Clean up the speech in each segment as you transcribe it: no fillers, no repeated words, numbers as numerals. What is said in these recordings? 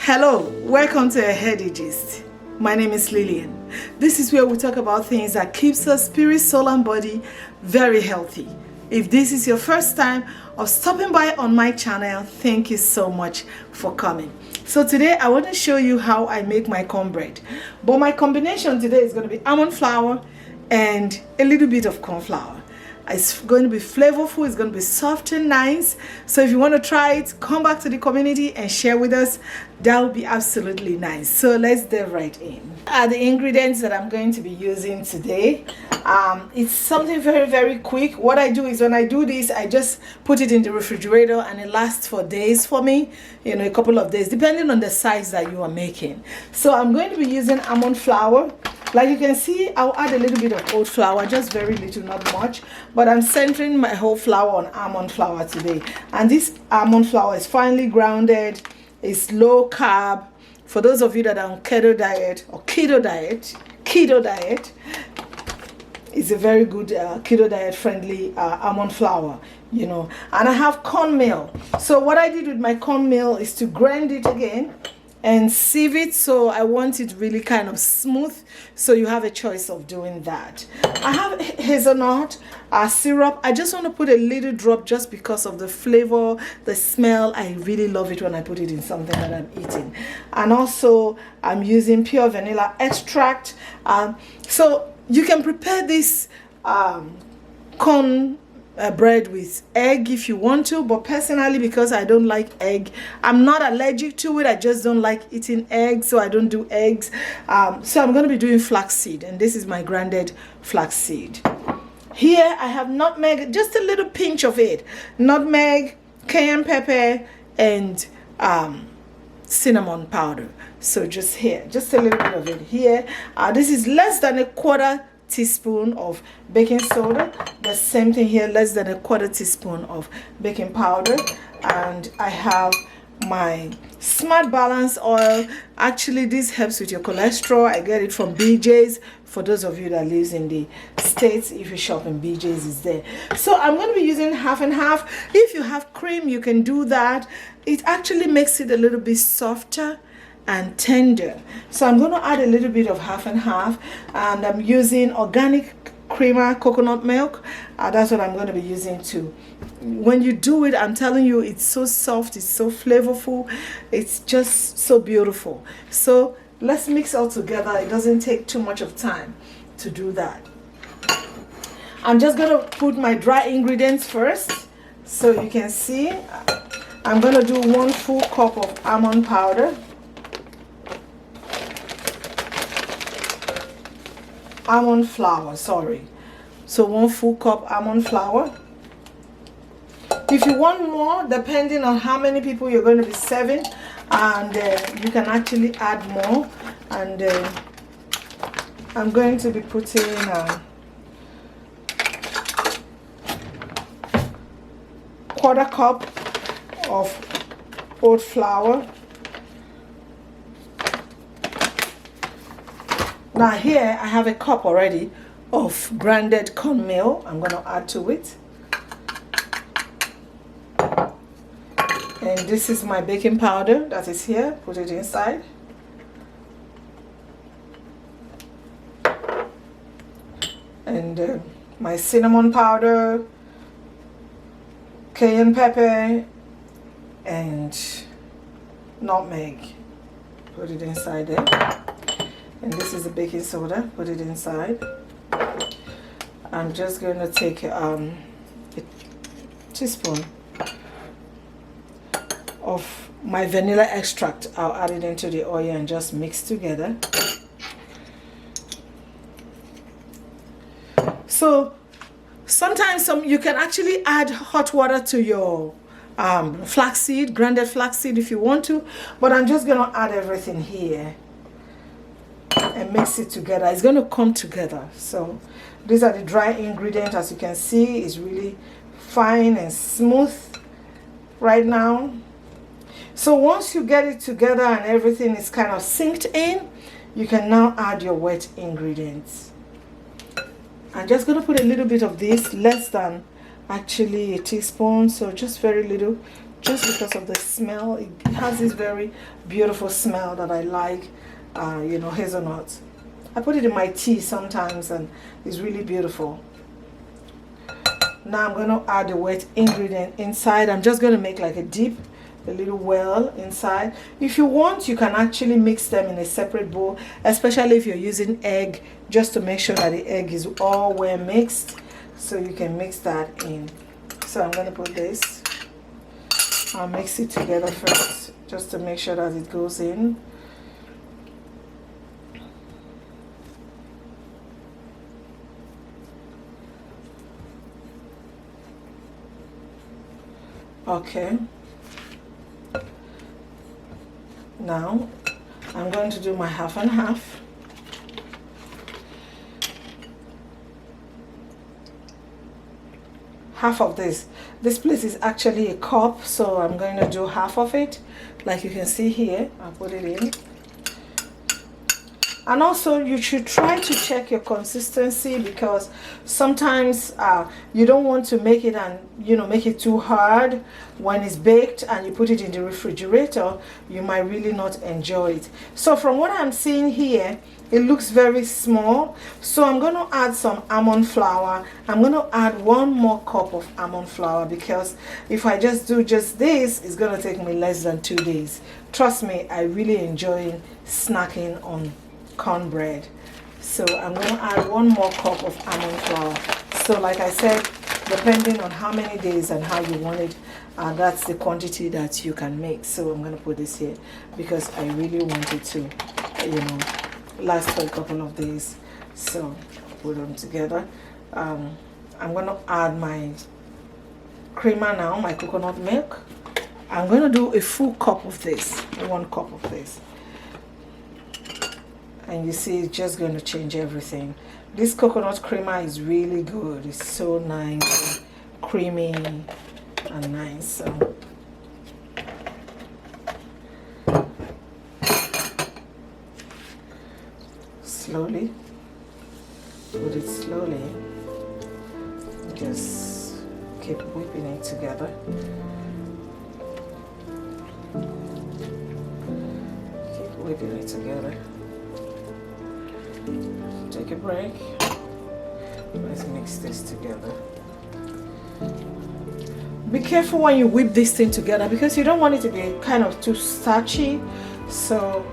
Hello, welcome to A Heady Gist. My name is Lillian. This is where we talk about things that keeps us spirit, soul and body very healthy. If this is your first time of stopping by on my channel, thank you so much for coming. So today I want to show you how I make my cornbread. But my combination today is going to be almond flour and a little bit of corn flour. It's going to be flavorful, it's going to be soft and nice. So if you want to try it, come back to the community and share with us. That would be absolutely nice. So let's dive right in. The ingredients that I'm going to be using today. It's something very quick. What I do is when I do this, I just put it in the refrigerator and it lasts for days for me, you know, a couple of days depending on the size that you are making. So I'm going to be using almond flour. Like you can see, I'll add a little bit of oat flour, just very little, not much. But I'm centering my whole flour on almond flour today. And this almond flour is finely grounded, it's low carb. For those of you that are on keto diet or keto diet, it's a very good keto diet friendly almond flour, you know. And I have corn meal. So what I did with my corn meal is to grind it again and sieve it, so I want it really kind of smooth, so you have a choice of doing that. I have hazelnut syrup. I just want to put a little drop just because of the flavor, the smell. I really love it when I put it in something that I'm eating. And also I'm using pure vanilla extract. So you can prepare this corn bread with egg if you want to, but personally, because I don't like egg, I'm not allergic to it, I just don't like eating eggs, so I don't do eggs. So I'm going to be doing flaxseed, and this is my grounded flaxseed. Here I have nutmeg, just a little pinch of it, nutmeg, cayenne pepper, and cinnamon powder. So just here, just a little bit of it here. This is less than a quarter teaspoon of baking soda. The same thing here, less than a quarter teaspoon of baking powder. And I have my Smart Balance oil. Actually, this helps with your cholesterol. I get it from BJ's. For those of you that lives in the States, if you shop in BJ's, is there. So I'm going to be using half and half. If you have cream, you can do that. It actually makes it a little bit softer and tender. So I'm going to add a little bit of half and half, and I'm using organic creamer coconut milk. That's what I'm going to be using too. When you do it, I'm telling you, it's so soft, it's so flavorful, it's just so beautiful. So let's mix all together. It doesn't take too much of time to do that. I'm just going to put my dry ingredients first, so you can see. I'm going to do 1 full cup of almond powder, almond flour, sorry. So 1 full cup almond flour. If you want more, depending on how many people you're going to be serving, and you can actually add more. And I'm going to be putting quarter cup of oat flour. Now here I have a cup already of grounded corn meal. I'm going to add to it. And this is my baking powder that is here. Put it inside. And my cinnamon powder, cayenne pepper, and nutmeg. Put it inside there. And this is the baking soda. Put it inside. I'm just going to take a teaspoon of my vanilla extract. I'll add it into the oil and just mix together. So sometimes you can actually add hot water to your flaxseed, grounded flaxseed if you want to, but I'm just going to add everything here and mix it together. It's going to come together. So these are the dry ingredients. As you can see, it's really fine and smooth right now. So once you get it together and everything is kind of synced in, you can now add your wet ingredients. I'm just going to put a little bit of this, less than actually a teaspoon, so just very little just because of the smell. It has this very beautiful smell that I like, you know, hazelnut. I put it in my tea sometimes and it's really beautiful. Now I'm going to add the wet ingredient inside. I'm just going to make like a dip, a little well inside. If you want, you can actually mix them in a separate bowl, especially if you're using egg, just to make sure that the egg is all well mixed. So you can mix that in. So I'm going to put this. I'll mix it together first, just to make sure that it goes in. Okay. Now I'm going to do my half and half. Half of this. This plate is actually a cup, so I'm going to do half of it. Like you can see here, I'll put it in. And also you should try to check your consistency, because sometimes you don't want to make it and, you know, make it too hard. When it's baked and you put it in the refrigerator, you might really not enjoy it. So from what I'm seeing here, it looks very small. So I'm going to add some almond flour. I'm going to add 1 more cup of almond flour, because if I just do just this, it's going to take me less than 2 days. Trust me, I really enjoy snacking on cornbread. So I'm going to add 1 more cup of almond flour. So like I said, depending on how many days and how you want it, that's the quantity that you can make. So I'm going to put this here because I really want it to, you know, last for a couple of days. So put them together. I'm going to add my creamer now, my coconut milk. I'm going to do a full cup of this, 1 cup of this. And you see, it's just going to change everything. This coconut creamer is really good. It's so nice, and creamy and nice. So slowly, put it slowly. Just keep whipping it together. Keep whipping it together. Take a break. Let's mix this together. Be careful when you whip this thing together, because you don't want it to be kind of too starchy. So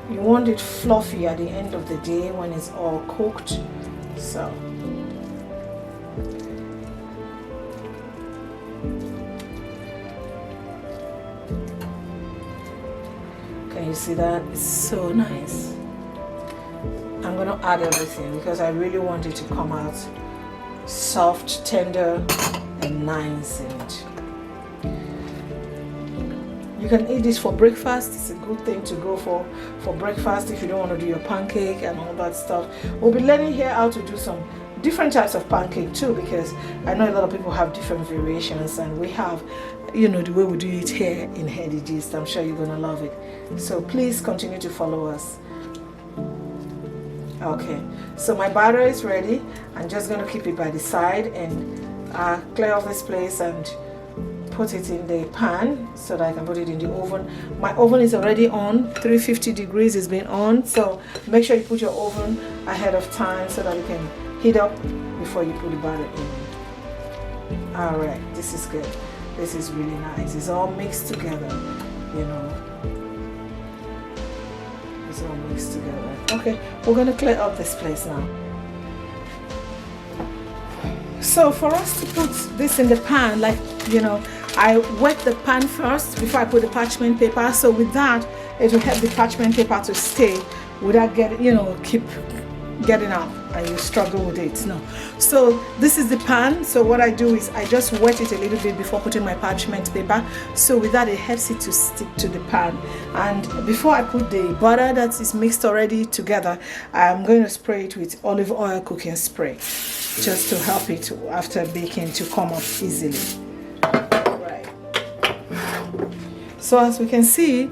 you want it fluffy at the end of the day when it's all cooked. So can you see that? It's so nice. I'm going to add everything because I really want it to come out soft, tender, and nice. And you can eat this for breakfast. It's a good thing to go for breakfast if you don't want to do your pancake and all that stuff. We'll be learning here how to do some different types of pancake too, because I know a lot of people have different variations, and we have, you know, the way we do it here in Heady Gist. I'm sure you're going to love it. So please continue to follow us. Okay, so my batter is ready. I'm just going to keep it by the side and clear off this place and put it in the pan so that I can put it in the oven. My oven is already on, 350 degrees has been on, so make sure you put your oven ahead of time so that it can heat up before you put the batter in. Alright, this is good. This is really nice. It's all mixed together, you know. It's all mixed together. Okay, we're going to clear up this place now. So for us to put this in the pan, like, you know, I wet the pan first before I put the parchment paper. So with that, it will help the parchment paper to stay without getting, you know, keep getting out and you struggle with it. No. So this is the pan. So what I do is I just wet it a little bit before putting my parchment paper. So with that, it helps it to stick to the pan. And before I put the butter that is mixed already together, I'm going to spray it with olive oil cooking spray, just to help it after baking to come up easily. Right. So as we can see,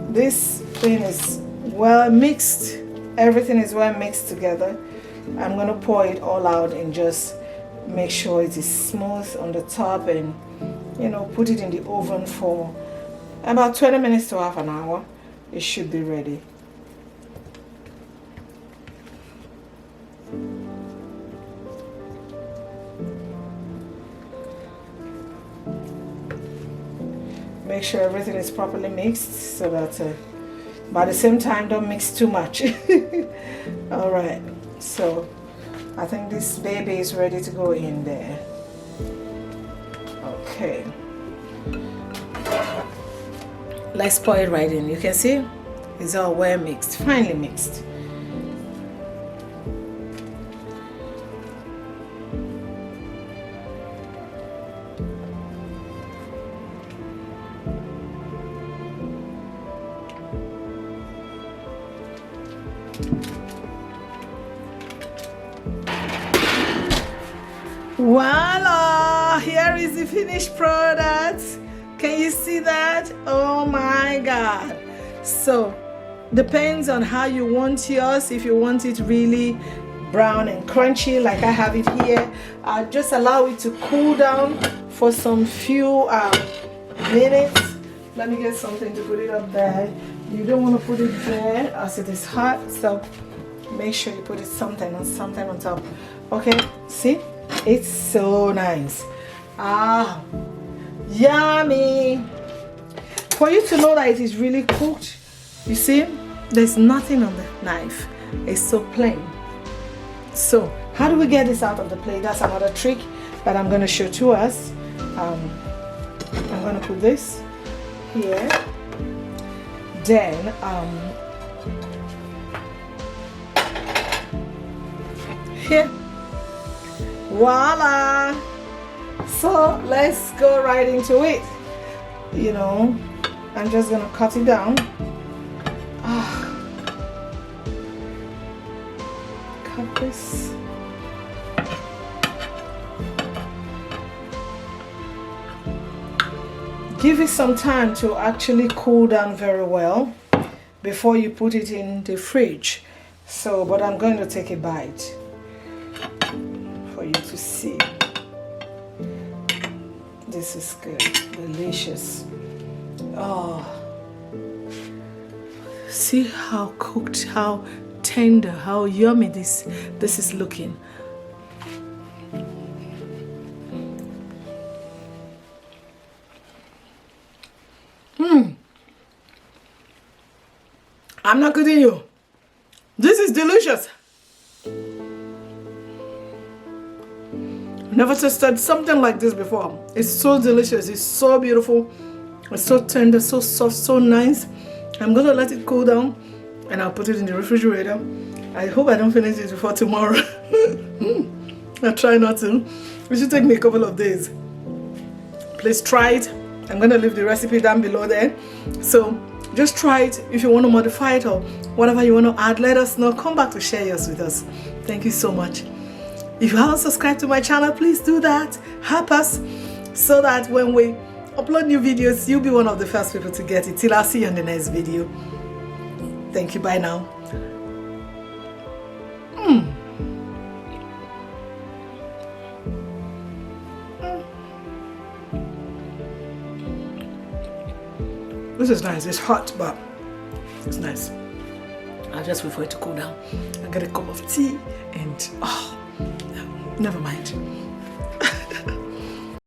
this thing is well mixed. Everything is well mixed together. I'm going to pour it all out and just make sure it is smooth on the top and put it in the oven for about 20 minutes to half an hour. It should be ready. Make sure everything is properly mixed so that but at the same time don't mix too much. All right, so I think this baby is ready to go in there. Okay, let's pour it right in. You can see it's all well mixed, finely mixed. Voila! Here is the finished product. Can you see that? Oh my God! So, depends on how you want yours. If you want it really brown and crunchy like I have it here, just allow it to cool down for some few minutes. Let me get something to put it up there. You don't want to put it there as it is hot, so make sure you put it something on top. Okay, see? It's so nice. Ah, yummy. For you to know that it is really cooked, you see, there's nothing on the knife. It's so plain. So, how do we get this out of the plate? That's another trick that I'm going to show to us. I'm going to put this here. Then, here. Voila! So let's go right into it. I'm just gonna cut it down. Cut this. Give it some time to actually cool down very well before you put it in the fridge. So, but I'm going to take a bite for you to see. This is good, delicious. Oh, see how cooked, how tender, how yummy this is looking. I'm not kidding you. This is delicious. Never tasted something like this before. It's so delicious. It's so beautiful. It's so tender, so soft, so nice. I'm gonna let it cool down and I'll put it in the refrigerator. I hope I don't finish it before tomorrow. I'll try not to. It should take me a couple of days. Please try it. I'm gonna leave the recipe down below there. So just try it. If you want to modify it or whatever you want to add, let us know. Come back to share yours with us. Thank you so much. If you haven't subscribed to my channel, please do that. Help us so that when we upload new videos, you'll be one of the first people to get it. Till I'll see you in the next video. Thank you. Bye now. This is nice. It's hot, but it's nice. I'll just wait for it to cool down. I'll get a cup of tea and never mind.